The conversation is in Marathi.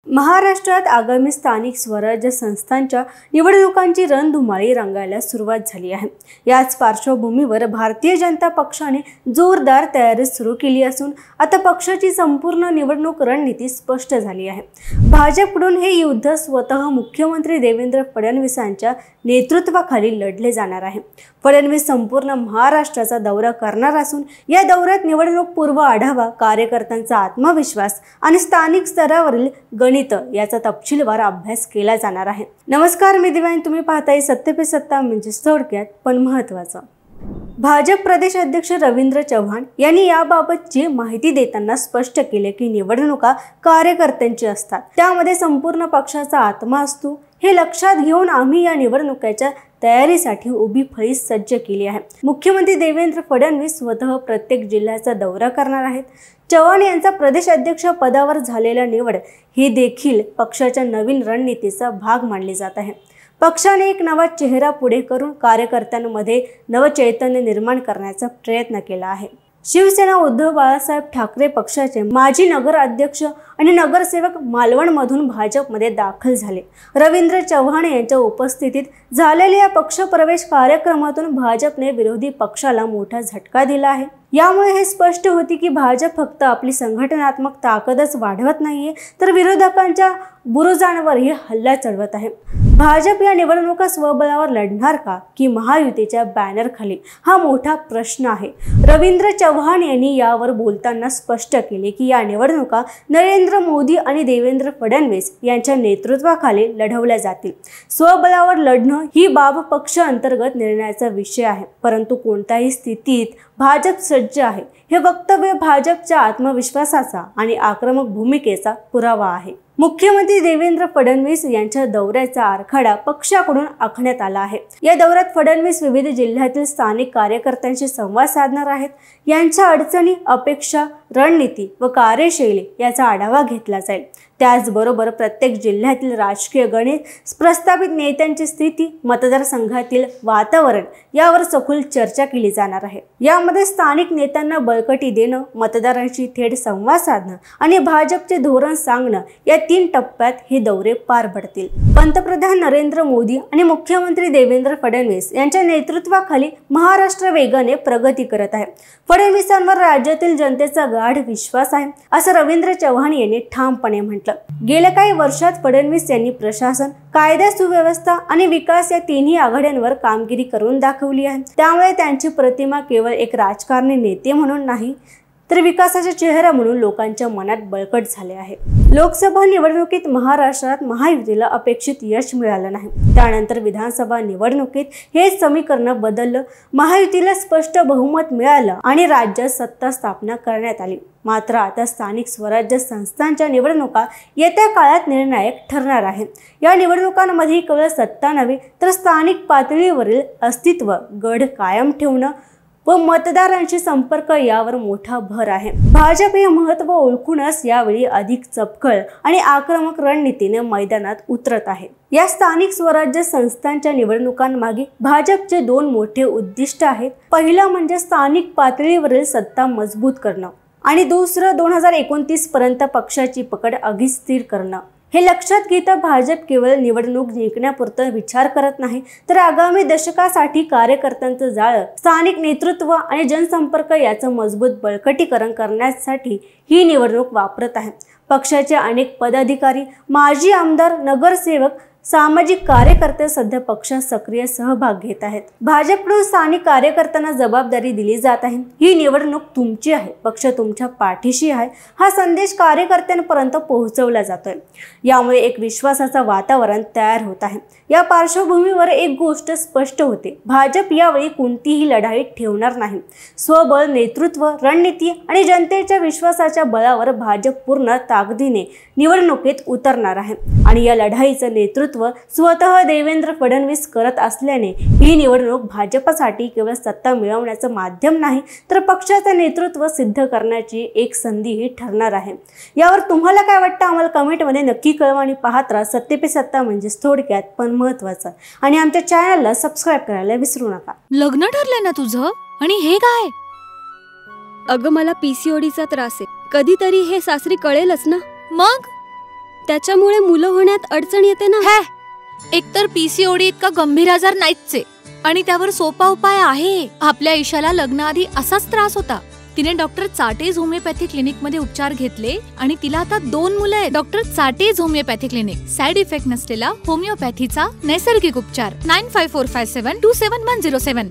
महाराष्ट्रात आगामी स्थानिक स्वराज्य संस्थांच्या निवडणुकांची रणधुमाळी रंगायला सुरुवात झाली आहे। याच पार्श्वभूमीवर भारतीय जनता पक्षाने जोरदार तयारी सुरू केली असून आता पक्षाची संपूर्ण निवडणूक रणनीती स्पष्ट झाली आहे। भाजपकडून हे युद्ध स्वतः मुख्यमंत्री देवेंद्र फडणवीसांच्या नेतृत्वाखाली लढले जाणार आहे। फडणवीस संपूर्ण महाराष्ट्राचा दौरा करणार असून या दौऱ्यात निवडणूक पूर्व आढावा, कार्यकर्त्यांचा आत्मविश्वास आणि स्थानिक स्तरावरील गणित याचा तपशीलवार अभ्यास केला जाणार आहे। नमस्कार, मी दिव्यांग, तुम्ही पाहताय सत्य पे सत्ता, म्हणजे थोडक्यात पण महत्त्वाचं। भाजप प्रदेश अध्यक्ष रवींद्र चव्हाण यांनी याबाबतची माहिती देताना स्पष्ट केले की निवडणुका कार्यकर्त्यांची असतात, त्यामध्ये संपूर्ण पक्षाचा आत्मा असतो। हे लक्षात घेऊन आम्ही या निवडणुकीच्या तयारीसाठी उभी फळी सज्ज केली आहे। मुख्यमंत्री देवेंद्र फडणवीस स्वतः प्रत्येक जिल्ह्याचा दौरा करणार आहेत। चव्हाण यांचा प्रदेश अध्यक्ष पदावर झालेला निवड ही देखील पक्षाच्या नवीन रणनीतीचा भाग मानली जात आहे। पक्षाने एक नवा चेहरा पुढे करून कार्यकर्त्यांमध्ये नवचैतन्य निर्माण करण्याचा प्रयत्न केला आहे। शिवसेना उद्धव बाळासाहेब ठाकरे पक्षाचे माजी नगर अध्यक्ष आणि नगरसेवक मालवणमधून भाजपमध्ये दाखल झाले। रवींद्र चव्हाण यांच्या उपस्थितीत झालेल्या या पक्षप्रवेश कार्यक्रमातून भाजपने विरोधी पक्षाला मोठा झटका दिला आहे। यामुळे हे स्पष्ट होते की भाजप फक्त आपली संघटनात्मक ताकदच वाढवत नाहीये, तर विरोधकांच्या बुरुजांवरही हल्ला चढवत आहे। भाजप या निवडणुका स्वबळावर लढणार का की महायुतीच्या बॅनर खाली, हा मोठा प्रश्न आहे। रवींद्र चव्हाण यांनी यावर बोलताना स्पष्ट केले की या निवडणुका नरेंद्र मोदी आणि देवेंद्र फडणवीस यांच्या नेतृत्वाखाली लढवल्या जातील। स्वबळावर लढणं ही बाब पक्ष अंतर्गत निर्णयाचा विषय आहे, परंतु कोणत्याही स्थितीत भाजप सज्ज आहे हे वक्तव्य भाजपच्या आत्मविश्वासाचा आणि आक्रमक भूमिकेचा पुरावा आहे। मुख्यमंत्री देवेंद्र फडणवीस यांच्या दौऱ्याचा आराखडा पक्षाकडून आखण्यात आला आहे। या दौऱ्यात फडणवीस विविध जिल्ह्यातील स्थानिक कार्यकर्त्यांशी संवाद साधणार आहेत। यांच्या अडचणी, अपेक्षा, रणनीती व कार्यशैली याचा आढावा घेतला जाईल। त्याचबरोबर प्रत्येक जिल्ह्यातील राजकीय गणित, प्रस्थापित नेत्यांची स्थिती, मतदारसंघातील वातावरण यावर सखोल चर्चा केली जाणार आहे। यामध्ये स्थानिक नेत्यांना बळकटी देणं, मतदारांशी थेट संवाद साधणं आणि भाजपचे धोरण सांगणं या 3 टप्प्यात हे दौरे पार पडतील। पंतप्रधान नरेंद्र मोदी आणि मुख्यमंत्री देवेंद्र फडणवीस यांच्या नेतृत्वाखाली महाराष्ट्र वेगाने प्रगती करत आहे। फडणवीसांवर राज्यातील जनतेचा गाढ विश्वास आहे, असं रवींद्र चव्हाण यांनी ठामपणे म्हटलं। गेल्या काही वर्षात फडणवीस यांनी प्रशासन, कायदा सुव्यवस्था आणि विकास या तिन्ही आघाड्यांवर कामगिरी करून दाखवली आहे। त्यामुळे त्यांची प्रतिमा केवळ एक राजकारणी नेते म्हणून नाही, तर विकासाचा चेहरा म्हणून लोकांच्या मनात बळकट झाले आहे। लोकसभा निवडणुकीत महाराष्ट्रात महायुतीला अपेक्षित यश मिळालं नाही। त्यानंतर विधानसभा निवडणुकीत हे समीकरण बदललं, महायुतीला स्पष्ट बहुमत मिळालं आणि राज्यात सत्ता स्थापना करण्यात आली। मात्र आता स्थानिक स्वराज्य संस्थांच्या निवडणुका येत्या काळात निर्णायक ठरणार आहेत। या निवडणुकांमध्ये केवळ सत्ता नव्हे, तर स्थानिक पातळीवरील अस्तित्व, गड कायम ठेवणं व मतदारांशी संपर्क यावर मोठा भर आहे। भाजप हे महत्त्व ओळखूनच यावेळी अधिक चपखळ आणि आक्रमक रणनीतीने मैदानात उतरत आहे। या स्थानिक स्वराज्य संस्थांच्या निवडणुकांमागे भाजपचे 2 मोठे उद्दिष्ट आहेत। पहिलं म्हणजे स्थानिक पातळीवरील सत्ता मजबूत करणं आणि दुसरं 2029 पर्यंत पक्षाची पकड अधिक स्थिर करणं। हे लक्षात घेता भाजप केवळ निवडणूक जिंकण्यापुरता विचार करत नाही, तर आगामी दशकासाठी कार्यकर्त्यांचं जाळं, स्थानिक नेतृत्व आणि जनसंपर्क याचं मजबूत बळकटीकरण करण्यासाठी ही निवडणूक वापरत आहे। पक्षाचे अनेक पदाधिकारी, माजी आमदार, नगरसेवक, सामाजिक कार्यकर्ते सध्या पक्षात सक्रिय सहभाग घेत आहेत। भाजपकडून स्थानिक कार्यकर्त्यांना जबाबदारी दिली जात आहे। ही निवडणूक तुमची आहे, पक्ष तुमच्या पाठीशी आहे, हा संदेश कार्यकर्त्यांपर्यंत पोहोचवला जातोय। यामुळे एक विश्वासाचं वातावरण तयार होत आहे। या पार्श्वभूमीवर एक गोष्ट स्पष्ट होते, भाजप यावेळी कोणतीही लढाई ठेवणार नाही। स्वबळ, नेतृत्व, रणनीती आणि जनतेच्या विश्वासाच्या बळावर भाजप पूर्ण ताकदीने निवडणुकीत उतरणार आहे आणि या लढाईचं नेतृत्व स्वतः देवेंद्र फडणवीस करत असल्याने ही निवडणूक भाजपसाठी केवळ सत्ता मिळवण्याचं माध्यम नाही, तर पक्षाचं नेतृत्व सिद्ध करण्याची एक संधीही ठरणार आहे। यावर तुम्हाला काय वाटतं आम्हाला कमेंटमध्ये नक्की कळवा आणि पाहत राहा सत्य पे सत्ता, म्हणजे थोडक्यात पण महत्त्वाचं। आणि आमच्या चॅनलला सबस्क्राइब करायला विसरू नका। लग्न ठरलंय ना तुझं? आणि हे काय? अगं मला PCODचा त्रास आहे, कधीतरी हे सासरी कळेलच ना। मग त्याच्यामुळे मुलं होण्यात अडचण येते ना. एकतर PCOD इतका गंभीर आजार नाहीच आहे आणि त्यावर सोपा उपाय आहे. आपल्या ईशाला लग्नाआधी असाच त्रास होता. तिने डॉक्टर चाटेज होमिओपॅथी क्लिनिक मध्ये उपचार घेतले आणि तिला आता 2 मुलं आहेत. डॉक्टर चाटेज होमिओपॅथी क्लिनिक, साइड इफेक्ट नसलेला होमिओपॅथीचा नैसर्गिक उपचार. 9545727107